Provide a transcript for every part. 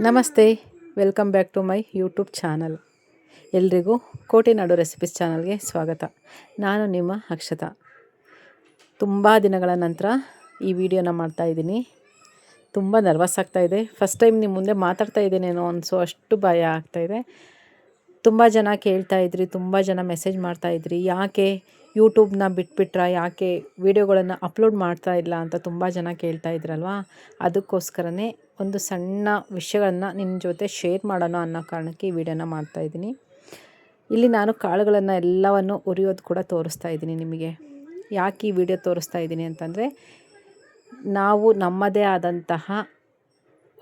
ನಮಸ್ತೆ, welcome back to my YouTube channel. ಎಲ್ರಿಗೂ ಕೋಟಿನಾಡು ರೆಸಿಪೀಸ್ ಚಾನಲ್ಗೆ ಸ್ವಾಗತ. ನಾನು ನಿಮ್ಮ ಅಕ್ಷತಾ. ತುಂಬ ದಿನಗಳ ನಂತರ ಈ ವಿಡಿಯೋನ ಮಾಡ್ತಾಯಿದ್ದೀನಿ. ತುಂಬ ನರ್ವಸ್ ಆಗ್ತಾಯಿದೆ. ಫಸ್ಟ್ ಟೈಮ್ ನಿಮ್ಮ ಮುಂದೆ ಮಾತಾಡ್ತಾ ಇದ್ದೀನೇನೋ ಅನಿಸೋ ಅಷ್ಟು ಭಯ ಆಗ್ತಾಯಿದೆ. ತುಂಬ ಜನ ಕೇಳ್ತಾಯಿದ್ರಿ, ತುಂಬ ಜನ ಮೆಸೇಜ್ ಮಾಡ್ತಾಯಿದ್ರಿ, ಯಾಕೆ ಯೂಟ್ಯೂಬ್ನ ಬಿಟ್ಬಿಟ್ರಾ, ಯಾಕೆ ವೀಡಿಯೋಗಳನ್ನು ಅಪ್ಲೋಡ್ ಮಾಡ್ತಾ ಇಲ್ಲ ಅಂತ ತುಂಬ ಜನ ಕೇಳ್ತಾಯಿದ್ರಲ್ವಾ. ಅದಕ್ಕೋಸ್ಕರನೇ ಒಂದು ಸಣ್ಣ ವಿಷಯಗಳನ್ನು ನಿಮ್ಮ ಜೊತೆ ಶೇರ್ ಮಾಡೋಣ ಅನ್ನೋ ಕಾರಣಕ್ಕೆ ಈ ವಿಡಿಯೋನ ಮಾಡ್ತಾಯಿದ್ದೀನಿ. ಇಲ್ಲಿ ನಾನು ಕಾಳುಗಳನ್ನು ಎಲ್ಲವನ್ನು ಉರಿಯೋದು ಕೂಡ ತೋರಿಸ್ತಾ ಇದ್ದೀನಿ ನಿಮಗೆ. ಯಾಕೆ ಈ ವಿಡಿಯೋ ತೋರಿಸ್ತಾ ಇದ್ದೀನಿ ಅಂತಂದರೆ, ನಾವು ನಮ್ಮದೇ ಆದಂತಹ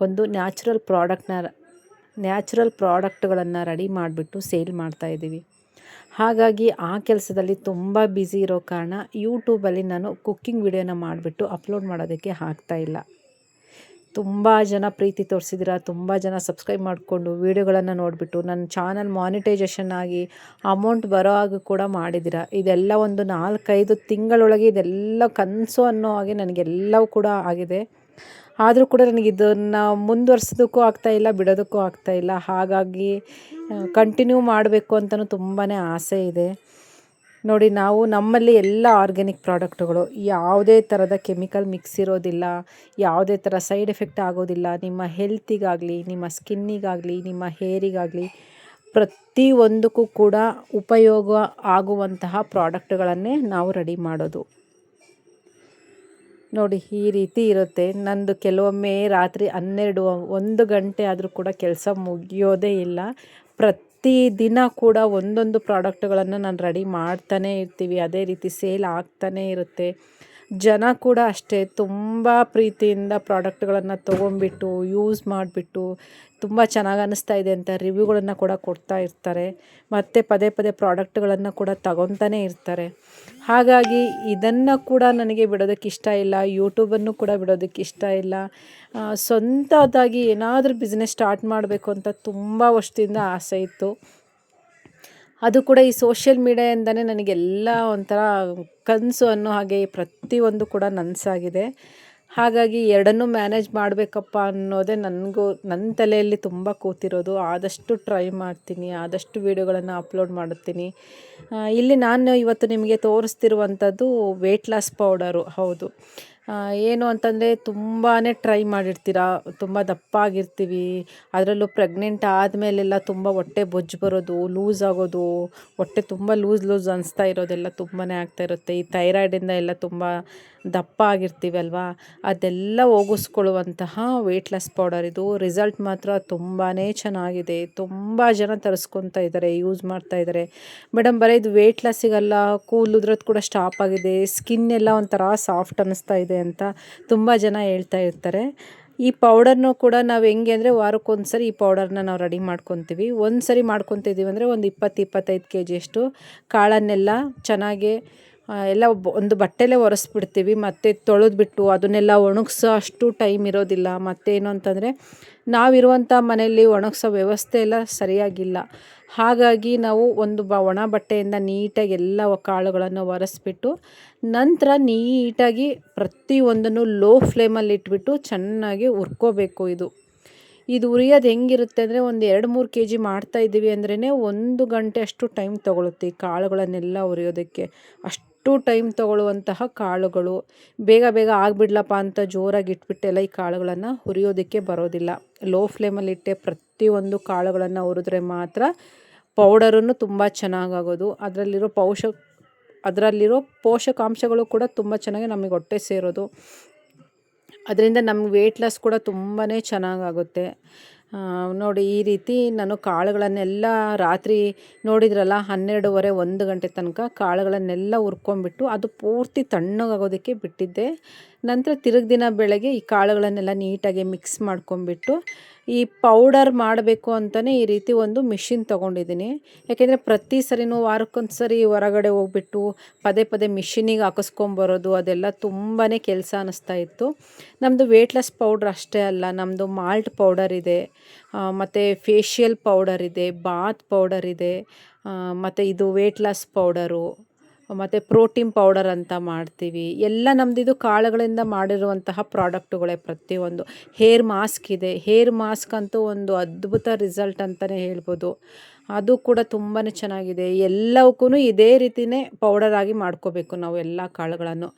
ಒಂದು ನ್ಯಾಚುರಲ್ ಪ್ರಾಡಕ್ಟ್ಗಳನ್ನು ರೆಡಿ ಮಾಡಿಬಿಟ್ಟು ಸೇಲ್ ಮಾಡ್ತಾಯಿದ್ದೀವಿ. ಹಾಗಾಗಿ ಆ ಕೆಲಸದಲ್ಲಿ ತುಂಬ ಬ್ಯುಸಿ ಇರೋ ಕಾರಣ ಯೂಟ್ಯೂಬಲ್ಲಿ ನಾನು ಕುಕ್ಕಿಂಗ್ ವಿಡಿಯೋನ ಮಾಡಿಬಿಟ್ಟು ಅಪ್ಲೋಡ್ ಮಾಡೋದಕ್ಕೆ ಆಗ್ತಾಯಿಲ್ಲ. ತುಂಬ ಜನ ಪ್ರೀತಿ ತೋರಿಸಿದ್ದೀರಾ, ತುಂಬ ಜನ ಸಬ್ಸ್ಕ್ರೈಬ್ ಮಾಡಿಕೊಂಡು ವೀಡಿಯೋಗಳನ್ನು ನೋಡಿಬಿಟ್ಟು ನನ್ನ ಚಾನಲ್ ಮಾನಿಟೈಸೇಷನ್ ಆಗಿ ಅಮೌಂಟ್ ಬರೋ ಹಾಗೆ ಕೂಡ ಮಾಡಿದ್ದೀರಾ. ಇದೆಲ್ಲ ಒಂದು 4-5 ತಿಂಗಳೊಳಗೆ ಇದೆಲ್ಲ ಕನಸು ಅನ್ನೋ ಹಾಗೆ ನನಗೆಲ್ಲವೂ ಕೂಡ ಆಗಿದೆ. ಆದರೂ ಕೂಡ ನನಗೆ ಇದನ್ನು ಮುಂದುವರ್ಸೋದಕ್ಕೂ ಆಗ್ತಾಯಿಲ್ಲ, ಬಿಡೋದಕ್ಕೂ ಆಗ್ತಾಯಿಲ್ಲ. ಹಾಗಾಗಿ ಕಂಟಿನ್ಯೂ ಮಾಡಬೇಕು ಅಂತಲೂ ತುಂಬಾ ಆಸೆ ಇದೆ. ನೋಡಿ, ನಾವು ನಮ್ಮಲ್ಲಿ ಎಲ್ಲ ಆರ್ಗ್ಯಾನಿಕ್ ಪ್ರಾಡಕ್ಟುಗಳು, ಯಾವುದೇ ಥರದ ಕೆಮಿಕಲ್ ಮಿಕ್ಸ್ ಇರೋದಿಲ್ಲ, ಯಾವುದೇ ಥರ ಸೈಡ್ ಎಫೆಕ್ಟ್ ಆಗೋದಿಲ್ಲ. ನಿಮ್ಮ ಹೆಲ್ತಿಗಾಗಲಿ, ನಿಮ್ಮ ಸ್ಕಿನ್ನಿಗಾಗಲಿ, ನಿಮ್ಮ ಹೇರಿಗಾಗಲಿ ಪ್ರತಿಯೊಂದಕ್ಕೂ ಕೂಡ ಉಪಯೋಗ ಆಗುವಂತಹ ಪ್ರಾಡಕ್ಟ್ಗಳನ್ನೇ ನಾವು ರೆಡಿ ಮಾಡೋದು. ನೋಡಿ, ಈ ರೀತಿ ಇರುತ್ತೆ. ನಂದು ಕೆಲವೊಮ್ಮೆ ರಾತ್ರಿ 12-1 ಗಂಟೆ ಆದರೂ ಕೂಡ ಕೆಲಸ ಮುಗಿಯೋದೇ ಇಲ್ಲ. ಪ್ರತಿದಿನ ಕೂಡ ಒಂದೊಂದು ಪ್ರಾಡಕ್ಟ್ಗಳನ್ನು ನಾನು ರೆಡಿ ಮಾಡ್ತಾನೇ ಇರ್ತೀವಿ. ಅದೇ ರೀತಿ ಸೇಲ್ ಆಗ್ತಾನೇ ಇರುತ್ತೆ. ಜನ ಕೂಡ ಅಷ್ಟೇ ತುಂಬ ಪ್ರೀತಿಯಿಂದ ಪ್ರಾಡಕ್ಟ್ಗಳನ್ನು ತೊಗೊಂಡ್ಬಿಟ್ಟು ಯೂಸ್ ಮಾಡಿಬಿಟ್ಟು ತುಂಬ ಚೆನ್ನಾಗಿ ಅನ್ನಿಸ್ತಾ ಇದೆ ಅಂತ ರಿವ್ಯೂಗಳನ್ನು ಕೂಡ ಕೊಡ್ತಾ ಇರ್ತಾರೆ. ಮತ್ತು ಪದೇ ಪದೇ ಪ್ರಾಡಕ್ಟ್ಗಳನ್ನು ಕೂಡ ತಗೊತಾನೇ ಇರ್ತಾರೆ. ಹಾಗಾಗಿ ಇದನ್ನು ಕೂಡ ನನಗೆ ಬಿಡೋದಕ್ಕೆ ಇಷ್ಟ ಇಲ್ಲ, ಯೂಟ್ಯೂಬನ್ನು ಕೂಡ ಬಿಡೋದಕ್ಕೆ ಇಷ್ಟ ಇಲ್ಲ. ಸ್ವಂತದಾಗಿ ಏನಾದರೂ ಬಿಸ್ನೆಸ್ ಸ್ಟಾರ್ಟ್ ಮಾಡಬೇಕು ಅಂತ ತುಂಬ ವರ್ಷದಿಂದ ಆಸೆ ಇತ್ತು. ಅದು ಕೂಡ ಈ ಸೋಷಿಯಲ್ ಮೀಡಿಯಾಯಿಂದನೇ ನನಗೆಲ್ಲ ಒಂಥರ ಕನಸು ಅನ್ನೋ ಹಾಗೆ ಪ್ರತಿಯೊಂದು ಕೂಡ ನನಸಾಗಿದೆ. ಹಾಗಾಗಿ ಎರಡನ್ನೂ ಮ್ಯಾನೇಜ್ ಮಾಡಬೇಕಪ್ಪ ಅನ್ನೋದೇ ನನ್ನ ತಲೆಯಲ್ಲಿ ತುಂಬ ಕೂತಿರೋದು. ಆದಷ್ಟು ಟ್ರೈ ಮಾಡ್ತೀನಿ, ಆದಷ್ಟು ವೀಡಿಯೋಗಳನ್ನು ಅಪ್ಲೋಡ್ ಮಾಡುತ್ತೀನಿ. ಇಲ್ಲಿ ನಾನು ಇವತ್ತು ನಿಮಗೆ ತೋರಿಸ್ತಿರುವಂಥದ್ದು ವೆಯ್ಟ್ ಲಾಸ್ ಪೌಡರು. ಹೌದು, ಏನು ಅಂತಂದರೆ ತುಂಬಾ ಟ್ರೈ ಮಾಡಿರ್ತೀರ, ತುಂಬ ದಪ್ಪ ಆಗಿರ್ತೀವಿ. ಅದರಲ್ಲೂ ಪ್ರೆಗ್ನೆಂಟ್ ಆದಮೇಲೆಲ್ಲ ತುಂಬ ಹೊಟ್ಟೆ ಬೊಜ್ಜು ಬರೋದು, ಲೂಸ್ ಆಗೋದು, ಹೊಟ್ಟೆ ತುಂಬ ಲೂಸ್ ಅನಿಸ್ತಾ ಇರೋದೆಲ್ಲ ತುಂಬಾ ಆಗ್ತಾ ಇರುತ್ತೆ. ಈ ಥೈರಾಯ್ಡಿಂದ ಎಲ್ಲ ತುಂಬ ದಪ್ಪ ಆಗಿರ್ತೀವಿ ಅಲ್ವಾ, ಅದೆಲ್ಲ ಹೋಗಿಸ್ಕೊಳ್ಳುವಂತಹ ವೆಯ್ಟ್ ಲಾಸ್ ಪೌಡರ್ ಇದು. ರಿಸಲ್ಟ್ ಮಾತ್ರ ತುಂಬಾ ಚೆನ್ನಾಗಿದೆ. ತುಂಬ ಜನ ತರಿಸ್ಕೊತಾ ಇದ್ದಾರೆ, ಯೂಸ್ ಮಾಡ್ತಾ ಇದ್ದಾರೆ. ಮೇಡಮ್, ಬರೀ ಇದು ವೆಯ್ಟ್ ಲಾಸಿಗಲ್ಲ, ಕೂದಲು ಉದ್ರೋದು ಕೂಡ ಸ್ಟಾಪ್ ಆಗಿದೆ, ಸ್ಕಿನ್ ಎಲ್ಲ ಒಂಥರ ಸಾಫ್ಟ್ ಅನ್ನಿಸ್ತಾ ಇದೆ ಅಂತ ತುಂಬ ಜನ ಹೇಳ್ತಾ ಇರ್ತಾರೆ. ಈ ಪೌಡರ್ನು ಕೂಡ ನಾವು ಹೆಂಗೆ ಅಂದರೆ, ವಾರಕ್ಕೊಂದು ಸರಿ ಈ ಪೌಡರ್ನ ನಾವು ರೆಡಿ ಮಾಡ್ಕೊತೀವಿ. ಒಂದು ಸರಿ ಮಾಡ್ಕೊತಿದ್ದೀವಿ ಅಂದರೆ ಒಂದು 20-25 kg ಕಾಳನ್ನೆಲ್ಲ ಚೆನ್ನಾಗಿ ಎಲ್ಲ ಒಂದು ಬಟ್ಟೆಲೇ ಒರೆಸ್ಬಿಡ್ತೀವಿ. ಮತ್ತು ತೊಳೆದ್ಬಿಟ್ಟು ಅದನ್ನೆಲ್ಲ ಒಣಗಿಸೋ ಅಷ್ಟು ಟೈಮ್ ಇರೋದಿಲ್ಲ. ಮತ್ತೇನು ಅಂತಂದರೆ, ನಾವಿರುವಂಥ ಮನೆಯಲ್ಲಿ ಒಣಗಿಸೋ ವ್ಯವಸ್ಥೆ ಎಲ್ಲ ಸರಿಯಾಗಿಲ್ಲ. ಹಾಗಾಗಿ ನಾವು ಒಂದು ಒಣ ಬಟ್ಟೆಯಿಂದ ನೀಟಾಗಿ ಎಲ್ಲ ಕಾಳುಗಳನ್ನು ಒರೆಸ್ಬಿಟ್ಟು ನಂತರ ನೀಟಾಗಿ ಪ್ರತಿಯೊಂದನ್ನು ಲೋ ಫ್ಲೇಮಲ್ಲಿ ಇಟ್ಬಿಟ್ಟು ಚೆನ್ನಾಗಿ ಹುರ್ಕೋಬೇಕು. ಇದು ಉರಿಯೋದು ಹೆಂಗಿರುತ್ತೆ ಅಂದರೆ, ಒಂದು 2-3 kg ಮಾಡ್ತಾಯಿದ್ದೀವಿ ಅಂದ್ರೇ 1 ಗಂಟೆ ಅಷ್ಟು ಟೈಮ್ ತೊಗೊಳುತ್ತೆ ಈ ಕಾಳುಗಳನ್ನೆಲ್ಲ ಉರಿಯೋದಕ್ಕೆ. ಅಷ್ಟು ಟೈಮ್ ತೊಗೊಳ್ಳುವಂತಹ ಕಾಳುಗಳು. ಬೇಗ ಆಗಿಬಿಡ್ಲಪ್ಪ ಅಂತ ಜೋರಾಗಿ ಇಟ್ಬಿಟ್ಟೆಲ್ಲ ಈ ಕಾಳುಗಳನ್ನು ಹುರಿಯೋದಕ್ಕೆ ಬರೋದಿಲ್ಲ. ಲೋ ಫ್ಲೇಮಲ್ಲಿ ಇಟ್ಟೆ ಪ್ರತಿಯೊಂದು ಕಾಳುಗಳನ್ನು ಹುರಿದ್ರೆ ಮಾತ್ರ ಪೌಡರನ್ನು ತುಂಬ ಚೆನ್ನಾಗಾಗೋದು. ಅದರಲ್ಲಿರೋ ಪೋಷಕಾಂಶಗಳು ಕೂಡ ತುಂಬ ಚೆನ್ನಾಗಿ ನಮಗೆ ಹೊಟ್ಟೆ ಸೇರೋದು. ಅದರಿಂದ ನಮ್ಗೆ ವೆಯ್ಟ್ ಲಾಸ್ ಕೂಡ ತುಂಬಾ ಚೆನ್ನಾಗಾಗುತ್ತೆ. ನೋಡಿ, ಈ ರೀತಿ ನಾನು ಕಾಳುಗಳನ್ನೆಲ್ಲ ರಾತ್ರಿ ನೋಡಿದ್ರಲ್ಲ 12:30-1 ಗಂಟೆ ತನಕ ಕಾಳುಗಳನ್ನೆಲ್ಲ ಹುರ್ಕೊಂಡ್ಬಿಟ್ಟು ಅದು ಪೂರ್ತಿ ತಣ್ಣಗಾಗೋದಕ್ಕೆ ಬಿಟ್ಟಿದ್ದೆ. ನಂತರ ದಿನ ಬೆಳಗ್ಗೆ ಈ ಕಾಳುಗಳನ್ನೆಲ್ಲ ನೀಟಾಗಿ ಮಿಕ್ಸ್ ಮಾಡ್ಕೊಂಬಿಟ್ಟು ಈ ಪೌಡರ್ ಮಾಡಬೇಕು ಅಂತಲೇ ಈ ರೀತಿ ಒಂದು ಮಿಷಿನ್ ತೊಗೊಂಡಿದ್ದೀನಿ. ಯಾಕೆಂದರೆ ಪ್ರತಿ ಸರಿನೂ ವಾರಕ್ಕೊಂದು ಸರಿ ಹೊರಗಡೆ ಹೋಗ್ಬಿಟ್ಟು ಪದೇ ಮಿಷಿನಿಗೆ ಹಾಕಿಸ್ಕೊಂಬರೋದು ಅದೆಲ್ಲ ತುಂಬಾ ಕೆಲಸ ಅನ್ನಿಸ್ತಾ ಇತ್ತು. ನಮ್ಮದು ವೆಯ್ಟ್ ಲಾಸ್ ಪೌಡ್ರ್ ಅಷ್ಟೇ ಅಲ್ಲ, ನಮ್ಮದು ಮಾಲ್ಟ್ ಪೌಡರ್ ಇದೆ, ಮತ್ತು ಫೇಶಿಯಲ್ ಪೌಡರ್ ಇದೆ, ಬಾತ್ ಪೌಡರ್ ಇದೆ, ಮತ್ತು ಇದು ವೆಯ್ಟ್ ಲಾಸ್ ಪೌಡರು, ಮತ್ತು ಪ್ರೋಟೀನ್ ಪೌಡರ್ ಅಂತ ಮಾಡ್ತೀವಿ. ಎಲ್ಲ ನಮ್ಮದಿದು ಕಾಳುಗಳಿಂದ ಮಾಡಿರುವಂತಹ ಪ್ರಾಡಕ್ಟುಗಳೇ ಪ್ರತಿಯೊಂದು. ಹೇರ್ ಮಾಸ್ಕ್ ಇದೆ. ಹೇರ್ ಮಾಸ್ಕ್ ಅಂತೂ ಒಂದು ಅದ್ಭುತ ರಿಸಲ್ಟ್ ಅಂತಲೇ ಹೇಳ್ಬೋದು. ಅದು ಕೂಡ ತುಂಬಾ ಚೆನ್ನಾಗಿದೆ. ಎಲ್ಲವಕ್ಕೂ ಇದೇ ರೀತಿಯೇ ಪೌಡರ್ ಆಗಿ ಮಾಡ್ಕೋಬೇಕು ನಾವು ಎಲ್ಲ ಕಾಳುಗಳನ್ನು.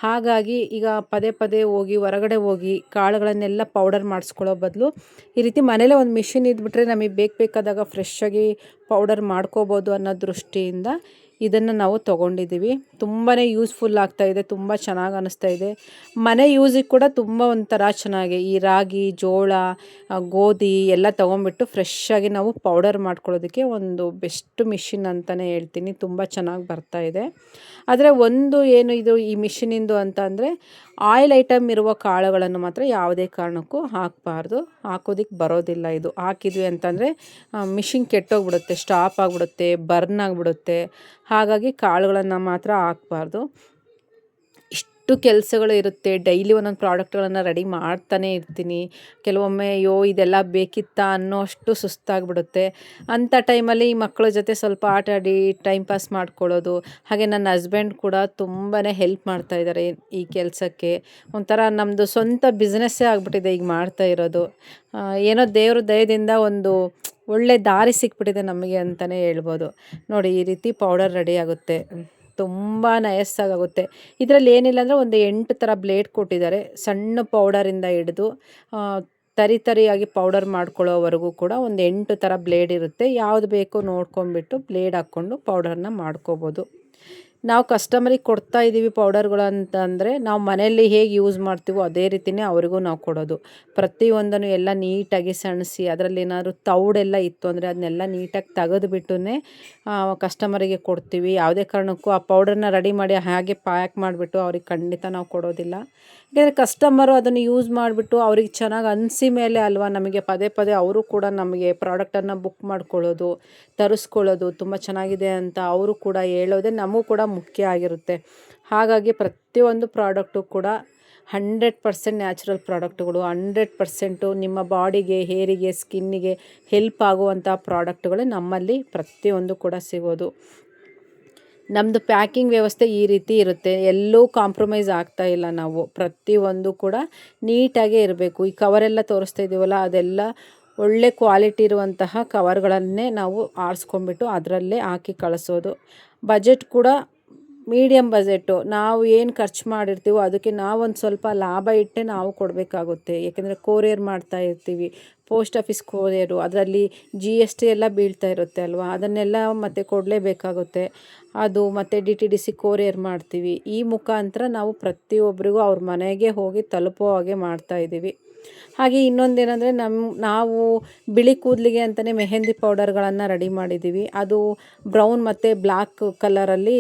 ಹಾಗಾಗಿ ಈಗ ಪದೇ ಪದೇ ಹೋಗಿ ಹೊರಗಡೆ ಹೋಗಿ ಕಾಳುಗಳನ್ನೆಲ್ಲ ಪೌಡರ್ ಮಾಡಿಸ್ಕೊಳ್ಳೋ ಬದಲು ಈ ರೀತಿ ಮನೇಲೇ ಒಂದು ಮಿಷಿನ್ ಇದ್ಬಿಟ್ರೆ ನಮಗೆ ಬೇಕಾದಾಗ ಫ್ರೆಶ್ಶಾಗಿ ಪೌಡರ್ ಮಾಡ್ಕೋಬೋದು ಅನ್ನೋ ದೃಷ್ಟಿಯಿಂದ ಇದನ್ನು ನಾವು ತೊಗೊಂಡಿದ್ದೀವಿ. ತುಂಬಾ ಯೂಸ್ಫುಲ್ ಆಗ್ತಾಯಿದೆ. ತುಂಬ ಚೆನ್ನಾಗಿ ಅನ್ನಿಸ್ತಾ ಇದೆ. ಮನೆ ಯೂಸಿಗೆ ಕೂಡ ತುಂಬ ಒಂಥರ ಚೆನ್ನಾಗಿ ಈ ರಾಗಿ, ಜೋಳ, ಗೋಧಿ ಎಲ್ಲ ತೊಗೊಂಬಿಟ್ಟು ಫ್ರೆಶ್ಶಾಗಿ ನಾವು ಪೌಡರ್ ಮಾಡ್ಕೊಳ್ಳೋದಕ್ಕೆ ಒಂದು ಬೆಸ್ಟ್ ಮಿಷಿನ್ ಅಂತಲೇ ಹೇಳ್ತೀನಿ. ತುಂಬ ಚೆನ್ನಾಗಿ ಬರ್ತಾಯಿದೆ. ಆದರೆ ಒಂದು ಏನು ಇದು ಈ ಮಿಷಿನಿಂದು ಅಂತ ಅಂದರೆ ಆಯಿಲ್ ಐಟಮ್ ಇರುವ ಕಾಳುಗಳನ್ನು ಮಾತ್ರ ಯಾವುದೇ ಕಾರಣಕ್ಕೂ ಹಾಕಬಾರ್ದು. ಹಾಕೋದಕ್ಕೆ ಬರೋದಿಲ್ಲ ಇದು. ಹಾಕಿದ್ವಿ ಅಂತಂದರೆ ಮಿಷಿನ್ ಕೆಟ್ಟೋಗ್ಬಿಡುತ್ತೆ, ಸ್ಟಾಪ್ ಆಗಿಬಿಡುತ್ತೆ, ಬರ್ನ್ ಆಗಿಬಿಡುತ್ತೆ. ಹಾಗಾಗಿ ಕಾಳುಗಳನ್ನು ಮಾತ್ರ ಹಾಕಬಾರ್ದು. ಇಷ್ಟು ಕೆಲಸಗಳು ಇರುತ್ತೆ. ಡೈಲಿ ಒಂದೊಂದು ಪ್ರಾಡಕ್ಟ್ಗಳನ್ನು ರೆಡಿ ಮಾಡ್ತಾನೇ ಇರ್ತೀನಿ. ಕೆಲವೊಮ್ಮೆ ಅಯ್ಯೋ ಇದೆಲ್ಲ ಬೇಕಿತ್ತಾ ಅನ್ನೋಷ್ಟು ಸುಸ್ತಾಗಿಬಿಡುತ್ತೆ. ಅಂಥ ಟೈಮಲ್ಲಿ ಈ ಮಕ್ಕಳ ಜೊತೆ ಸ್ವಲ್ಪ ಆಟ ಆಡಿ ಟೈಮ್ ಪಾಸ್ ಮಾಡ್ಕೊಳ್ಳೋದು. ಹಾಗೆ ನನ್ನ ಹಸ್ಬೆಂಡ್ ಕೂಡ ತುಂಬಾ ಹೆಲ್ಪ್ ಮಾಡ್ತಾ ಇದ್ದಾರೆ ಈ ಕೆಲಸಕ್ಕೆ. ಒಂಥರ ನಮ್ಮದು ಸ್ವಂತ ಬಿಸ್ನೆಸ್ಸೇ ಆಗಿಬಿಟ್ಟಿದೆ ಈಗ ಮಾಡ್ತಾ ಇರೋದು. ಏನೋ ದೇವ್ರ ದಯದಿಂದ ಒಂದು ಒಳ್ಳೆ ದಾರಿ ಸಿಕ್ಬಿಟ್ಟಿದೆ ನಮಗೆ ಅಂತಲೇ ಹೇಳ್ಬೋದು. ನೋಡಿ ಈ ರೀತಿ ಪೌಡರ್ ರೆಡಿ ಆಗುತ್ತೆ. ತುಂಬ ನಯಸ್ಸಾಗುತ್ತೆ. ಇದರಲ್ಲಿ ಏನಿಲ್ಲ ಅಂದರೆ ಒಂದು 8 ಥರ ಬ್ಲೇಡ್ ಕೊಟ್ಟಿದ್ದಾರೆ. ಸಣ್ಣ ಪೌಡರಿಂದ ಹಿಡಿದು ತರಿಯಾಗಿ ಪೌಡರ್ ಮಾಡ್ಕೊಳ್ಳೋವರೆಗೂ ಕೂಡ ಒಂದು 8 ಥರ ಬ್ಲೇಡ್ ಇರುತ್ತೆ. ಯಾವುದು ಬೇಕೋ ನೋಡ್ಕೊಂಬಿಟ್ಟು ಬ್ಲೇಡ್ ಹಾಕ್ಕೊಂಡು ಪೌಡರ್ನ ಮಾಡ್ಕೋಬೋದು. ನಾವು ಕಸ್ಟಮರಿಗೆ ಕೊಡ್ತಾ ಇದ್ದೀವಿ ಪೌಡರ್ಗಳು ಅಂತಂದರೆ ನಾವು ಮನೆಯಲ್ಲಿ ಹೇಗೆ ಯೂಸ್ ಮಾಡ್ತೀವೋ ಅದೇ ರೀತಿಯೇ ಅವರಿಗೂ ನಾವು ಕೊಡೋದು. ಪ್ರತಿಯೊಂದನ್ನು ಎಲ್ಲ ನೀಟಾಗಿ ಸಣಿಸಿ ಅದರಲ್ಲಿ ಏನಾದ್ರು ತೌಡೆಲ್ಲ ಇತ್ತು ಅಂದರೆ ಅದನ್ನೆಲ್ಲ ನೀಟಾಗಿ ತೆಗೆದುಬಿಟ್ಟು ಕಸ್ಟಮರಿಗೆ ಕೊಡ್ತೀವಿ. ಯಾವುದೇ ಕಾರಣಕ್ಕೂ ಆ ಪೌಡರ್ನ ರೆಡಿ ಮಾಡಿ ಹಾಗೆ ಪ್ಯಾಕ್ ಮಾಡಿಬಿಟ್ಟು ಅವ್ರಿಗೆ ಖಂಡಿತ ನಾವು ಕೊಡೋದಿಲ್ಲ. ಯಾಕೆಂದರೆ ಕಸ್ಟಮರು ಅದನ್ನು ಯೂಸ್ ಮಾಡಿಬಿಟ್ಟು ಅವ್ರಿಗೆ ಚೆನ್ನಾಗಿ ಅನಿಸಿ ಮೇಲೆ ಅಲ್ವಾ ನಮಗೆ ಪದೇ ಪದೇ ಅವರು ಕೂಡ ನಮಗೆ ಪ್ರಾಡಕ್ಟನ್ನು ಬುಕ್ ಮಾಡ್ಕೊಳ್ಳೋದು, ತರಿಸ್ಕೊಳ್ಳೋದು. ತುಂಬ ಚೆನ್ನಾಗಿದೆ ಅಂತ ಅವರು ಕೂಡ ಹೇಳೋದೇ ನಮಗೂ ಕೂಡ ಮುಖ್ಯ ಆಗಿರುತ್ತೆ. ಹಾಗಾಗಿ ಪ್ರತಿಯೊಂದು ಪ್ರಾಡಕ್ಟು ಕೂಡ 100% ನ್ಯಾಚುರಲ್ ಪ್ರಾಡಕ್ಟುಗಳು, 100% ನಿಮ್ಮ ಬಾಡಿಗೆ, ಹೇರಿಗೆ, ಸ್ಕಿನ್ನಿಗೆ ಹೆಲ್ಪ್ ಆಗುವಂಥ ಪ್ರಾಡಕ್ಟುಗಳೇ ನಮ್ಮಲ್ಲಿ ಪ್ರತಿಯೊಂದು ಕೂಡ ಸಿಗೋದು. ನಮ್ಮದು ಪ್ಯಾಕಿಂಗ್ ವ್ಯವಸ್ಥೆ ಈ ರೀತಿ ಇರುತ್ತೆ. ಎಲ್ಲೂ ಕಾಂಪ್ರಮೈಸ್ ಆಗ್ತಾ ಇಲ್ಲ ನಾವು. ಪ್ರತಿಯೊಂದು ಕೂಡ ನೀಟಾಗೇ ಇರಬೇಕು. ಈ ಕವರೆಲ್ಲ ತೋರಿಸ್ತಾ ಇದ್ದೀವಲ್ಲ ಅದೆಲ್ಲ ಒಳ್ಳೆ ಕ್ವಾಲಿಟಿ ಇರುವಂತಹ ಕವರ್ಗಳನ್ನೇ ನಾವು ಆರಿಸ್ಕೊಂಬಿಟ್ಟು ಅದರಲ್ಲೇ ಹಾಕಿ ಕಳಿಸೋದು. ಬಜೆಟ್ ಕೂಡ ಮೀಡಿಯಮ್ ಬಜೆಟು. ನಾವು ಏನು ಖರ್ಚು ಮಾಡಿರ್ತೀವೋ ಅದಕ್ಕೆ ನಾವೊಂದು ಸ್ವಲ್ಪ ಲಾಭ ಇಟ್ಟೇ ನಾವು ಕೊಡಬೇಕಾಗುತ್ತೆ. ಏಕೆಂದರೆ ಕೊರಿಯರ್ ಮಾಡ್ತಾ ಇರ್ತೀವಿ. ಪೋಸ್ಟ್ ಆಫೀಸ್ ಕೊರಿಯರು, ಅದರಲ್ಲಿ GST ಎಲ್ಲ ಬೀಳ್ತಾ ಇರುತ್ತೆ ಅಲ್ವಾ, ಅದನ್ನೆಲ್ಲ ಮತ್ತೆ ಕೊಡಲೇಬೇಕಾಗುತ್ತೆ. ಅದು ಮತ್ತು DTDC ಕೊರಿಯರ್ ಮಾಡ್ತೀವಿ. ಈ ಮುಖಾಂತರ ನಾವು ಪ್ರತಿಯೊಬ್ಬರಿಗೂ ಅವ್ರ ಮನೆಗೆ ಹೋಗಿ ತಲುಪೋ ಹಾಗೆ ಮಾಡ್ತಾಯಿದ್ದೀವಿ. ಹಾಗೆ ಇನ್ನೊಂದೇನೆಂದರೆ ನಾವು ಬಿಳಿ ಕೂದಲಿಗೆ ಅಂತಲೇ ಮೆಹಂದಿ ಪೌಡರ್ಗಳನ್ನು ರೆಡಿ ಮಾಡಿದ್ದೀವಿ. ಅದು ಬ್ರೌನ್ ಮತ್ತು ಬ್ಲ್ಯಾಕ್ ಕಲರಲ್ಲಿ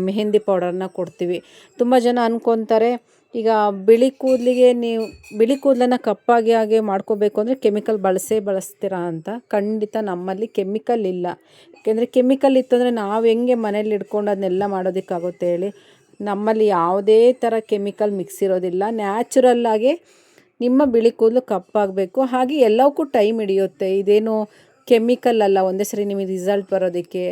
ಮೆಹಂದಿ ಪೌಡರ್ನ ಕೊಡ್ತೀವಿ. ತುಂಬ ಜನ ಅಂದ್ಕೊತಾರೆ ಈಗ ಬಿಳಿ ಕೂದಲನ್ನು ಕಪ್ಪಾಗಿ ಹಾಗೆ ಮಾಡ್ಕೋಬೇಕು ಅಂದರೆ ಕೆಮಿಕಲ್ ಬಳಸ್ತೀರಾ ಅಂತ. ಖಂಡಿತ ನಮ್ಮಲ್ಲಿ ಕೆಮಿಕಲ್ ಇಲ್ಲ. ಯಾಕೆಂದರೆ ಕೆಮಿಕಲ್ ಇತ್ತು ಅಂದರೆ ನಾವು ಹೆಂಗೆ ಮನೇಲಿ ಇಟ್ಕೊಂಡು ಅದನ್ನೆಲ್ಲ ಮಾಡೋದಕ್ಕಾಗುತ್ತೆ ಹೇಳಿ. ನಮ್ಮಲ್ಲಿ ಯಾವುದೇ ಥರ ಕೆಮಿಕಲ್ ಮಿಕ್ಸ್ ಇರೋದಿಲ್ಲ. ನ್ಯಾಚುರಲ್ಲಾಗಿ ನಿಮ್ಮ ಬಿಳಿ ಕೂದಲು ಕಪ್ಪಾಗಬೇಕು. ಹಾಗೆ ಎಲ್ಲವಕ್ಕೂ ಟೈಮ್ ಹಿಡಿಯುತ್ತೆ. ಇದೇನು ಕೆಮಿಕಲ್ ಅಲ್ಲ ಒಂದೇ ಸರಿ ನಿಮಗೆ ರಿಸಲ್ಟ್ ಬರೋದಕ್ಕೆ.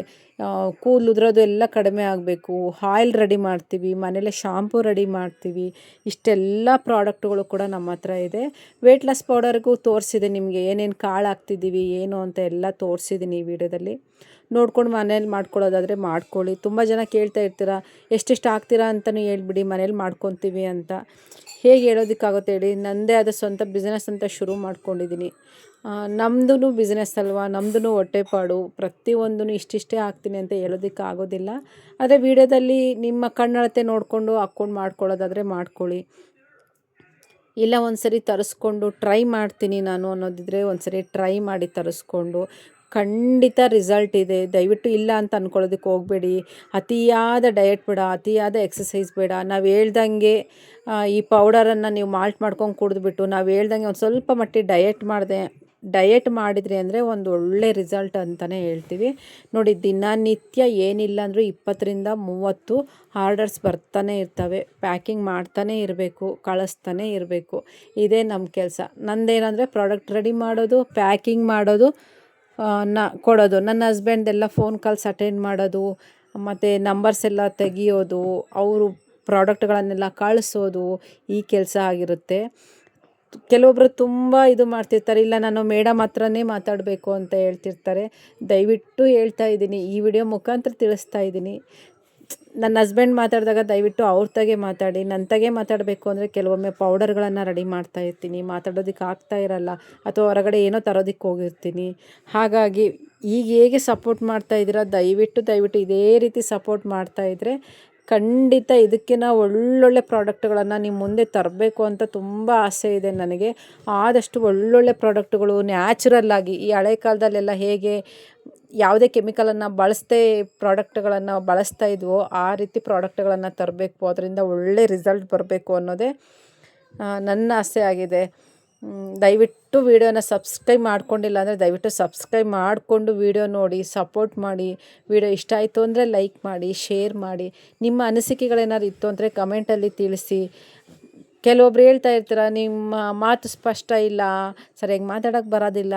ಕೂದಲು ಉದುರೋದು ಎಲ್ಲ ಕಡಿಮೆ ಆಗಬೇಕು. ಆಯಿಲ್ ರೆಡಿ ಮಾಡ್ತೀವಿ, ಮನೇಲೆ ಶಾಂಪೂ ರೆಡಿ ಮಾಡ್ತೀವಿ. ಇಷ್ಟೆಲ್ಲ ಪ್ರಾಡಕ್ಟುಗಳು ಕೂಡ ನಮ್ಮ ಹತ್ರ ಇದೆ. ವೆಯ್ಟ್ ಲಾಸ್ ಪೌಡರ್ಗೂ ತೋರಿಸಿದೆ ನಿಮಗೆ ಏನೇನು ಕಾಳು ಹಾಕ್ತಿದ್ದೀವಿ ಏನು ಅಂತ ಎಲ್ಲ ತೋರಿಸಿದ್ದೀನಿ ಈ ವಿಡಿಯೋದಲ್ಲಿ. ನೋಡ್ಕೊಂಡು ಮನೇಲಿ ಮಾಡ್ಕೊಳ್ಳೋದಾದರೆ ಮಾಡ್ಕೊಳ್ಳಿ. ತುಂಬ ಜನ ಕೇಳ್ತಾ ಇರ್ತೀರ ಎಷ್ಟೆಷ್ಟು ಹಾಕ್ತೀರಾ ಅಂತಲೂ ಹೇಳ್ಬಿಡಿ, ಮನೇಲಿ ಮಾಡ್ಕೊತೀವಿ ಅಂತ. ಹೇಗೆ ಹೇಳೋದಕ್ಕಾಗುತ್ತೆ ಹೇಳಿ. ನನ್ನದೇ ಆದ ಸ್ವಂತ ಬಿಸ್ನೆಸ್ ಅಂತ ಶುರು ಮಾಡ್ಕೊಂಡಿದ್ದೀನಿ. ನಮ್ಮದು ಬಿಸ್ನೆಸ್ ಅಲ್ವಾ, ನಮ್ಮದು ಹೊಟ್ಟೆಪಾಡು. ಪ್ರತಿಯೊಂದೂ ಇಷ್ಟಿಷ್ಟೇ ಹಾಕ್ತೀನಿ ಅಂತ ಹೇಳೋದಕ್ಕಾಗೋದಿಲ್ಲ. ಅದೇ ವಿಡಿಯೋದಲ್ಲಿ ನಿಮ್ಮ ಕಣ್ಣಳತೆ ನೋಡಿಕೊಂಡು ಹಾಕ್ಕೊಂಡು ಮಾಡ್ಕೊಳ್ಳೋದಾದರೆ ಮಾಡ್ಕೊಳ್ಳಿ. ಇಲ್ಲ ಒಂದು ಸರಿ ತರಿಸ್ಕೊಂಡು ಟ್ರೈ ಮಾಡ್ತೀನಿ ನಾನು ಅನ್ನೋದಿದ್ರೆ ಒಂದು ಸರಿ ಟ್ರೈ ಮಾಡಿ ತರಿಸ್ಕೊಂಡು ಖಂಡಿತ ರಿಸಲ್ಟ್ ಇದೆ. ದಯವಿಟ್ಟು ಇಲ್ಲ ಅಂತ ಅಂದ್ಕೊಳ್ಳೋದಕ್ಕೆ ಹೋಗಬೇಡಿ. ಅತಿಯಾದ ಡಯಟ್ ಬೇಡ, ಅತಿಯಾದ ಎಕ್ಸಸೈಸ್ ಬೇಡ. ನಾವು ಹೇಳ್ದಂಗೆ ಈ ಪೌಡರನ್ನು ನೀವು ಮಾಲ್ಟ್ ಮಾಡ್ಕೊಂಡು ಕುಡಿದ್ಬಿಟ್ಟು ನಾವು ಹೇಳ್ದಂಗೆ ಒಂದು ಸ್ವಲ್ಪ ಮಟ್ಟಿಗೆ ಡಯಟ್ ಮಾಡಿದ್ರಿ ಅಂದರೆ ಒಂದು ಒಳ್ಳೆ ರಿಸಲ್ಟ್ ಅಂತಲೇ ಹೇಳ್ತೀವಿ. ನೋಡಿ ದಿನನಿತ್ಯ ಏನಿಲ್ಲ ಅಂದರೂ 20ರಿಂದ 30 ಆರ್ಡರ್ಸ್ ಬರ್ತಾನೆ ಇರ್ತವೆ. ಪ್ಯಾಕಿಂಗ್ ಮಾಡ್ತಾನೇ ಇರಬೇಕು, ಕಳಿಸ್ತಾನೇ ಇರಬೇಕು. ಇದೇ ನಮ್ಮ ಕೆಲಸ. ನಂದೇನೆಂದರೆ ಪ್ರಾಡಕ್ಟ್ ರೆಡಿ ಮಾಡೋದು, ಪ್ಯಾಕಿಂಗ್ ಮಾಡೋದು, ಕೊಡೋದು. ನನ್ನ ಹಸ್ಬೆಂಡೆಲ್ಲ ಫೋನ್ ಕಾಲ್ಸ್ ಅಟೆಂಡ್ ಮಾಡೋದು, ಮತ್ತು ನಂಬರ್ಸ್ ಎಲ್ಲ ತೆಗಿಯೋದು, ಅವರು ಪ್ರಾಡಕ್ಟ್ಗಳನ್ನೆಲ್ಲ ಕಳಿಸೋದು ಈ ಕೆಲಸ ಆಗಿರುತ್ತೆ. ಕೆಲವೊಬ್ಬರು ತುಂಬ ಇದು ಮಾಡ್ತಿರ್ತಾರೆ, ಇಲ್ಲ ನಾನು ಮೇಡಮ್ ಹತ್ರನೇ ಮಾತಾಡಬೇಕು ಅಂತ ಹೇಳ್ತಿರ್ತಾರೆ. ದಯವಿಟ್ಟು ಹೇಳ್ತಾ ಇದ್ದೀನಿ, ಈ ವಿಡಿಯೋ ಮುಖಾಂತರ ತಿಳಿಸ್ತಾ ಇದ್ದೀನಿ, ನನ್ನ ಹಸ್ಬೆಂಡ್ ಮಾತಾಡಿದಾಗ ದಯವಿಟ್ಟು ಅವ್ರ ತಾಗೆ ಮಾತಾಡಿ. ನನ್ನ ತಾಗೆ ಮಾತಾಡಬೇಕು ಅಂದರೆ ಕೆಲವೊಮ್ಮೆ ಪೌಡರ್ಗಳನ್ನು ರೆಡಿ ಮಾಡ್ತಾ ಇರ್ತೀನಿ, ಮಾತಾಡೋದಕ್ಕೆ ಆಗ್ತಾ ಇರಲ್ಲ, ಅಥವಾ ಹೊರಗಡೆ ಏನೋ ತರೋದಕ್ಕೆ ಹೋಗಿರ್ತೀನಿ. ಹಾಗಾಗಿ ಈಗ ಹೇಗೆ ಸಪೋರ್ಟ್ ಮಾಡ್ತಾ ಇದ್ದೀರಾ, ದಯವಿಟ್ಟು ಇದೇ ರೀತಿ ಸಪೋರ್ಟ್ ಮಾಡ್ತಾಯಿದ್ರೆ ಖಂಡಿತ ಇದಕ್ಕಿಂತ ಒಳ್ಳೊಳ್ಳೆ ಪ್ರಾಡಕ್ಟ್ಗಳನ್ನು ನಿಮ್ಮ ಮುಂದೆ ತರಬೇಕು ಅಂತ ತುಂಬ ಆಸೆ ಇದೆ ನನಗೆ. ಆದಷ್ಟು ಒಳ್ಳೊಳ್ಳೆ ಪ್ರಾಡಕ್ಟ್ಗಳು ನ್ಯಾಚುರಲ್ಲಾಗಿ, ಈ ಹಳೆ ಕಾಲದಲ್ಲೆಲ್ಲ ಹೇಗೆ ಯಾವುದೇ ಕೆಮಿಕಲನ್ನು ಬಳಸದೇ ಪ್ರಾಡಕ್ಟ್ಗಳನ್ನು ಬಳಸ್ತಾ ಇದ್ವೋ ಆ ರೀತಿ ಪ್ರಾಡಕ್ಟ್ಗಳನ್ನು ತರಬೇಕು, ಅದರಿಂದ ಒಳ್ಳೆ ರಿಸಲ್ಟ್ ಬರಬೇಕು ಅನ್ನೋದೇ ನನ್ನ ಆಸೆ ಆಗಿದೆ. ದಯವಿಟ್ಟು ವೀಡಿಯೋನ ಸಬ್ಸ್ಕ್ರೈಬ್ ಮಾಡ್ಕೊಂಡಿಲ್ಲ ಅಂದರೆ ದಯವಿಟ್ಟು ಸಬ್ಸ್ಕ್ರೈಬ್ ಮಾಡಿಕೊಂಡು ವೀಡಿಯೋ ನೋಡಿ, ಸಪೋರ್ಟ್ ಮಾಡಿ. ವೀಡಿಯೋ ಇಷ್ಟ ಆಯಿತು ಅಂದರೆ ಲೈಕ್ ಮಾಡಿ, ಶೇರ್ ಮಾಡಿ. ನಿಮ್ಮ ಅನಿಸಿಕೆಗಳೇನಾದ್ರು ಇತ್ತು ಅಂದರೆ ಕಮೆಂಟಲ್ಲಿ ತಿಳಿಸಿ. ಕೆಲವೊಬ್ರು ಹೇಳ್ತಾ ಇರ್ತೀರ, ನಿಮ್ಮ ಮಾತು ಸ್ಪಷ್ಟ ಇಲ್ಲ, ಸರಿಯಾಗಿ ಮಾತಾಡೋಕ್ಕೆ ಬರೋದಿಲ್ಲ,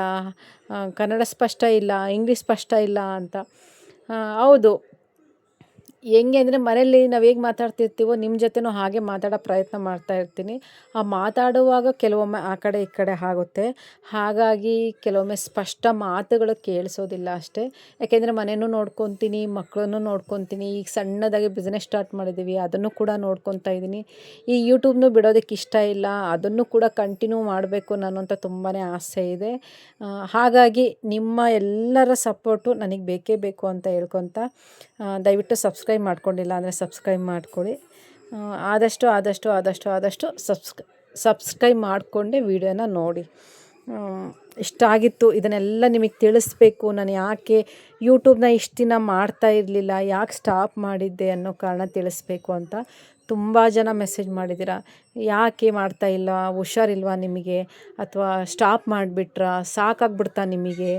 ಕನ್ನಡ ಸ್ಪಷ್ಟ ಇಲ್ಲ, ಇಂಗ್ಲೀಷ್ ಸ್ಪಷ್ಟ ಇಲ್ಲ ಅಂತ. ಹೌದು, ಹೆಂಗೆ ಅಂದರೆ ಮನೇಲಿ ನಾವು ಹೇಗೆ ಮಾತಾಡ್ತಿರ್ತೀವೋ ನಿಮ್ಮ ಜೊತೆನೂ ಹಾಗೆ ಮಾತಾಡೋ ಪ್ರಯತ್ನ ಮಾಡ್ತಾ ಇರ್ತೀನಿ. ಆ ಮಾತಾಡುವಾಗ ಕೆಲವೊಮ್ಮೆ ಆ ಕಡೆ ಈ ಕಡೆ ಆಗುತ್ತೆ. ಹಾಗಾಗಿ ಕೆಲವೊಮ್ಮೆ ಸ್ಪಷ್ಟ ಮಾತುಗಳು ಕೇಳಿಸೋದಿಲ್ಲ ಅಷ್ಟೇ. ಯಾಕೆಂದರೆ ಮನೆಯೂ ನೋಡ್ಕೊತೀನಿ, ಮಕ್ಕಳನ್ನು ನೋಡ್ಕೊತೀನಿ. ಈಗ ಸಣ್ಣದಾಗಿ ಬಿಸ್ನೆಸ್ ಸ್ಟಾರ್ಟ್ ಮಾಡಿದ್ದೀವಿ, ಅದನ್ನು ಕೂಡ ನೋಡ್ಕೊತಾ ಇದ್ದೀನಿ. ಈ ಯೂಟ್ಯೂಬ್ನು ಬಿಡೋದಕ್ಕೆ ಇಷ್ಟ ಇಲ್ಲ, ಅದನ್ನು ಕೂಡ ಕಂಟಿನ್ಯೂ ಮಾಡಬೇಕು ನಾನು ಅಂತ ತುಂಬಾ ಆಸೆ ಇದೆ. ಹಾಗಾಗಿ ನಿಮ್ಮ ಎಲ್ಲರ ಸಪೋರ್ಟು ನನಗೆ ಬೇಕೇ ಬೇಕು ಅಂತ ಹೇಳ್ಕೊತ, ದಯವಿಟ್ಟು ಸಬ್ಸ್ಕ್ರೈಬ್ ಮಾಡ್ಕೊಂಡಿಲ್ಲ ಅಂದರೆ ಸಬ್ಸ್ಕ್ರೈಬ್ ಮಾಡ್ಕೊಳ್ಳಿ. ಆದಷ್ಟು ಸಬ್ಸ್ಕ್ರೈಬ್ ಮಾಡಿಕೊಂಡೆ ವೀಡಿಯೋನ ನೋಡಿ. ಇಷ್ಟ ಆಗಿತ್ತು, ಇದನ್ನೆಲ್ಲ ನಿಮಗೆ ತಿಳಿಸ್ಬೇಕು. ನಾನು ಯಾಕೆ ಯೂಟ್ಯೂಬ್ನ ಇಷ್ಟು ದಿನ ಮಾಡ್ತಾ ಇರಲಿಲ್ಲ, ಯಾಕೆ ಸ್ಟಾಪ್ ಮಾಡಿದ್ದೆ ಅನ್ನೋ ಕಾರಣ ತಿಳಿಸ್ಬೇಕು ಅಂತ ತುಂಬ ಜನ ಮೆಸೇಜ್ ಮಾಡಿದ್ದೀರಾ. ಯಾಕೆ ಮಾಡ್ತಾಯಿಲ್ಲ, ಹುಷಾರಿಲ್ವಾ ನಿಮಗೆ, ಅಥವಾ ಸ್ಟಾಪ್ ಮಾಡಿಬಿಟ್ರಾ, ಸಾಕಾಗ್ಬಿಡ್ತಾ ನಿಮಗೆ.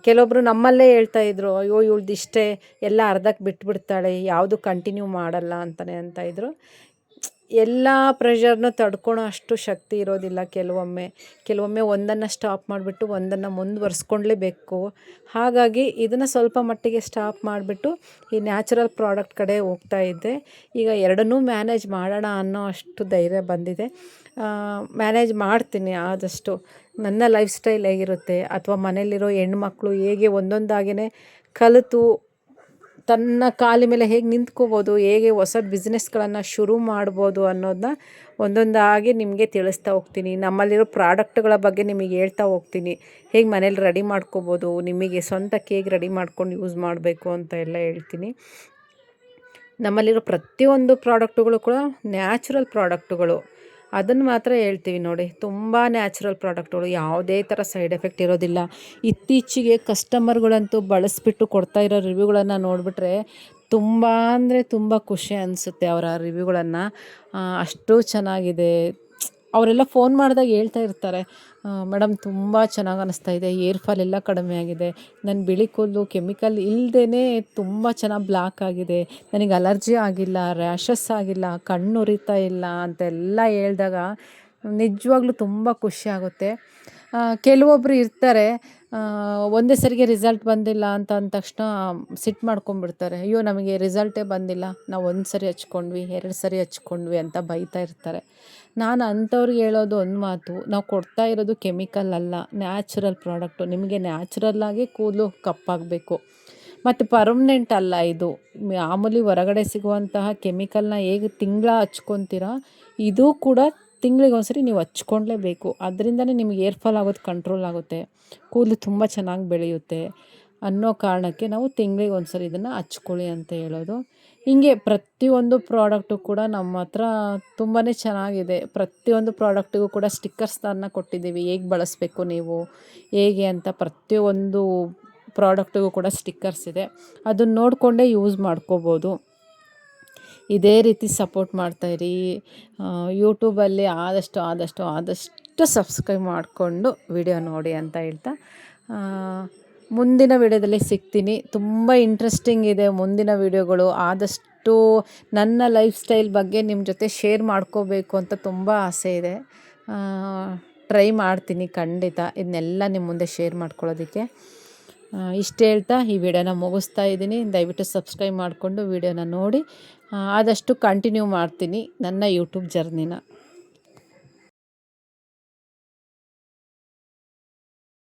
ಕೆಲವೊಬ್ಬರು ನಮ್ಮಲ್ಲೇ ಹೇಳ್ತಾಯಿದ್ರು, ಅಯ್ಯೋ ಇವಳ್ದಿಷ್ಟೇ, ಎಲ್ಲ ಅರ್ಧಕ್ಕೆ ಬಿಟ್ಬಿಡ್ತಾಳೆ, ಯಾವುದು ಕಂಟಿನ್ಯೂ ಮಾಡಲ್ಲ ಅಂತ ಇದ್ರು. ಎಲ್ಲ ಪ್ರೆಷರ್ನ ತಡ್ಕೊಳೋ ಅಷ್ಟು ಶಕ್ತಿ ಇರೋದಿಲ್ಲ. ಕೆಲವೊಮ್ಮೆ ಒಂದನ್ನು ಸ್ಟಾಪ್ ಮಾಡಿಬಿಟ್ಟು ಒಂದನ್ನು ಮುಂದುವರ್ಸ್ಕೊಳ್ಲೇಬೇಕು. ಹಾಗಾಗಿ ಇದನ್ನು ಸ್ವಲ್ಪ ಮಟ್ಟಿಗೆ ಸ್ಟಾಪ್ ಮಾಡಿಬಿಟ್ಟು ಈ ನ್ಯಾಚುರಲ್ ಪ್ರಾಡಕ್ಟ್ ಕಡೆ ಹೋಗ್ತಾ ಇದ್ದೆ. ಈಗ ಎರಡನ್ನೂ ಮ್ಯಾನೇಜ್ ಮಾಡೋಣ ಅನ್ನೋ ಅಷ್ಟು ಧೈರ್ಯ ಬಂದಿದೆ. ಮ್ಯಾನೇಜ್ ಮಾಡ್ತೀನಿ ಆದಷ್ಟು. ನನ್ನ ಲೈಫ್ ಸ್ಟೈಲ್ ಹೇಗಿರುತ್ತೆ, ಅಥವಾ ಮನೇಲಿರೋ ಹೆಣ್ಮಕ್ಳು ಹೇಗೆ ಒಂದೊಂದಾಗೇ ಕಲಿತು ತನ್ನ ಕಾಲ ಮೇಲೆ ಹೇಗೆ ನಿಂತ್ಕೋಬೋದು, ಹೇಗೆ ಹೊಸ ಬಿಸ್ನೆಸ್ಗಳನ್ನು ಶುರು ಮಾಡ್ಬೋದು ಅನ್ನೋದನ್ನ ಒಂದೊಂದಾಗಿ ನಿಮಗೆ ತಿಳಿಸ್ತಾ ಹೋಗ್ತೀನಿ. ನಮ್ಮಲ್ಲಿರೋ ಪ್ರಾಡಕ್ಟ್ಗಳ ಬಗ್ಗೆ ನಿಮಗೆ ಹೇಳ್ತಾ ಹೋಗ್ತೀನಿ. ಹೇಗೆ ಮನೇಲಿ ರೆಡಿ ಮಾಡ್ಕೋಬೋದು, ನಿಮಗೆ ಸ್ವಂತಕ್ಕೆ ಹೇಗೆ ರೆಡಿ ಮಾಡ್ಕೊಂಡು ಯೂಸ್ ಮಾಡಬೇಕು ಅಂತ ಎಲ್ಲ ಹೇಳ್ತೀನಿ. ನಮ್ಮಲ್ಲಿರೋ ಪ್ರತಿಯೊಂದು ಪ್ರಾಡಕ್ಟುಗಳು ಕೂಡ ನ್ಯಾಚುರಲ್ ಪ್ರಾಡಕ್ಟುಗಳು, ಅದನ್ನು ಮಾತ್ರ ಹೇಳ್ತೀವಿ ನೋಡಿ. ತುಂಬ ನ್ಯಾಚುರಲ್ ಪ್ರಾಡಕ್ಟ್ಗಳು, ಯಾವುದೇ ಥರ ಸೈಡ್ ಎಫೆಕ್ಟ್ ಇರೋದಿಲ್ಲ. ಇತ್ತೀಚೆಗೆ ಕಸ್ಟಮರ್ಗಳಂತೂ ಬಳಸಿಬಿಟ್ಟು ಕೊಡ್ತಾ ಇರೋ ರಿವ್ಯೂಗಳನ್ನು ನೋಡಿಬಿಟ್ರೆ ತುಂಬ ಅಂದರೆ ತುಂಬ ಖುಷಿ ಅನಿಸುತ್ತೆ. ಅವರ ರಿವ್ಯೂಗಳನ್ನು ಅಷ್ಟು ಚೆನ್ನಾಗಿದೆ. ಅವರೆಲ್ಲ ಫೋನ್ ಮಾಡಿದಾಗ ಹೇಳ್ತಾ ಇರ್ತಾರೆ, ಮೇಡಮ್ ತುಂಬ ಚೆನ್ನಾಗಿ ಅನ್ನಿಸ್ತಾ ಇದೆ, ಏರ್ ಫಾಲ್ ಎಲ್ಲ ಕಡಿಮೆ ಆಗಿದೆ, ನನ್ನ ಬಿಳಿ ಕೂದಲು ಕೆಮಿಕಲ್ ಇಲ್ಲದೇ ತುಂಬ ಚೆನ್ನಾಗಿ ಬ್ಲ್ಯಾಕ್ ಆಗಿದೆ, ನನಗೆ ಅಲರ್ಜಿ ಆಗಿಲ್ಲ, ರ್ಯಾಷಸ್ ಆಗಿಲ್ಲ, ಕಣ್ಣು ಉರಿತಾ ಇಲ್ಲ ಅಂತೆಲ್ಲ ಹೇಳಿದಾಗ ನಿಜವಾಗ್ಲೂ ತುಂಬ ಖುಷಿ ಆಗುತ್ತೆ. ಕೆಲವೊಬ್ಬರು ಇರ್ತಾರೆ, ಒಂದೇ ಸರಿಗೆ ರಿಸಲ್ಟ್ ಬಂದಿಲ್ಲ ಅಂತ ಅಂದ ತಕ್ಷಣ ಸಿಟ್ಟು ಮಾಡ್ಕೊಂಡ್ಬಿಡ್ತಾರೆ. ಅಯ್ಯೋ ನಮಗೆ ರಿಸಲ್ಟೇ ಬಂದಿಲ್ಲ, ನಾವು 1 ಸರಿ ಹಚ್ಕೊಂಡ್ವಿ, 2 ಸರಿ ಹಚ್ಕೊಂಡ್ವಿ ಅಂತ ಬೈತಾ ಇರ್ತಾರೆ. ನಾನು ಅಂಥವ್ರಿಗೆ ಹೇಳೋದು ಒಂದು ಮಾತು, ನಾವು ಕೊಡ್ತಾ ಇರೋದು ಕೆಮಿಕಲ್ ಅಲ್ಲ, ನ್ಯಾಚುರಲ್ ಪ್ರಾಡಕ್ಟು. ನಿಮಗೆ ನ್ಯಾಚುರಲ್ಲಾಗಿ ಕೂದಲು ಕಪ್ಪಾಗಬೇಕು, ಮತ್ತು ಪರ್ಮನೆಂಟ್ ಅಲ್ಲ ಇದು. ಮಾಮೂಲಿ ಹೊರಗಡೆ ಸಿಗುವಂತಹ ಕೆಮಿಕಲ್ನ ಹೇಗೆ ತಿಂಗಳ ಹಚ್ಕೊತೀರಾ, ಇದು ಕೂಡ ತಿಂಗಳಿಗೆ ಒಂದ್ಸರಿ ನೀವು ಹಚ್ಕೊಳ್ಲೇಬೇಕು. ಅದರಿಂದನೇ ನಿಮಗೆ ಏರ್ ಫಾಲ್ ಆಗೋದು ಕಂಟ್ರೋಲ್ ಆಗುತ್ತೆ, ಕೂದಲು ತುಂಬ ಚೆನ್ನಾಗಿ ಬೆಳೆಯುತ್ತೆ ಅನ್ನೋ ಕಾರಣಕ್ಕೆ ನಾವು ತಿಂಗಳಿಗೆ ಒಂದ್ಸರಿ ಇದನ್ನು ಹಚ್ಕೊಳ್ಳಿ ಅಂತ ಹೇಳೋದು. ಹೀಗೆ ಪ್ರತಿಯೊಂದು ಪ್ರಾಡಕ್ಟು ಕೂಡ ನಮ್ಮ ಹತ್ರ ತುಂಬಾ ಚೆನ್ನಾಗಿದೆ. ಪ್ರತಿಯೊಂದು ಪ್ರಾಡಕ್ಟಿಗೂ ಕೂಡ ಸ್ಟಿಕ್ಕರ್ಸನ್ನು ಕೊಟ್ಟಿದ್ದೀವಿ, ಹೇಗೆ ಬಳಸಬೇಕು ನೀವು ಹೇಗೆ ಅಂತ. ಪ್ರತಿಯೊಂದು ಪ್ರಾಡಕ್ಟಿಗೂ ಕೂಡ ಸ್ಟಿಕ್ಕರ್ಸ್ ಇದೆ, ಅದನ್ನು ನೋಡಿಕೊಂಡೇ ಯೂಸ್ ಮಾಡ್ಕೋಬೋದು. ಇದೇ ರೀತಿ ಸಪೋರ್ಟ್ ಮಾಡ್ತಾಯಿರಿ. ಯೂಟ್ಯೂಬಲ್ಲಿ ಆದಷ್ಟು ಸಬ್ಸ್ಕ್ರೈಬ್ ಮಾಡಿಕೊಂಡು ವಿಡಿಯೋ ನೋಡಿ ಅಂತ ಹೇಳ್ತಾ, ಮುಂದಿನ ವಿಡಿಯೋದಲ್ಲಿ ಸಿಗ್ತೀನಿ. ತುಂಬ ಇಂಟ್ರೆಸ್ಟಿಂಗ್ ಇದೆ ಮುಂದಿನ ವಿಡಿಯೋಗಳು. ಆದಷ್ಟು ನನ್ನ ಲೈಫ್ ಸ್ಟೈಲ್ ಬಗ್ಗೆ ನಿಮ್ಮ ಜೊತೆ ಶೇರ್ ಮಾಡ್ಕೋಬೇಕು ಅಂತ ತುಂಬ ಆಸೆ ಇದೆ. ಟ್ರೈ ಮಾಡ್ತೀನಿ ಖಂಡಿತ ಇದನ್ನೆಲ್ಲ ನಿಮ್ಮ ಮುಂದೆ ಶೇರ್ ಮಾಡ್ಕೊಳ್ಳೋದಕ್ಕೆ. ಇಷ್ಟು ಹೇಳ್ತಾ ಈ ವಿಡಿಯೋನ ಮುಗಿಸ್ತಾ ಇದ್ದೀನಿ. ದಯವಿಟ್ಟು ಸಬ್ಸ್ಕ್ರೈಬ್ ಮಾಡಿಕೊಂಡು ವಿಡಿಯೋನ ನೋಡಿ. ಆದಷ್ಟು ಕಂಟಿನ್ಯೂ ಮಾಡ್ತೀನಿ ನನ್ನ ಯೂಟ್ಯೂಬ್ ಜರ್ನಿನ.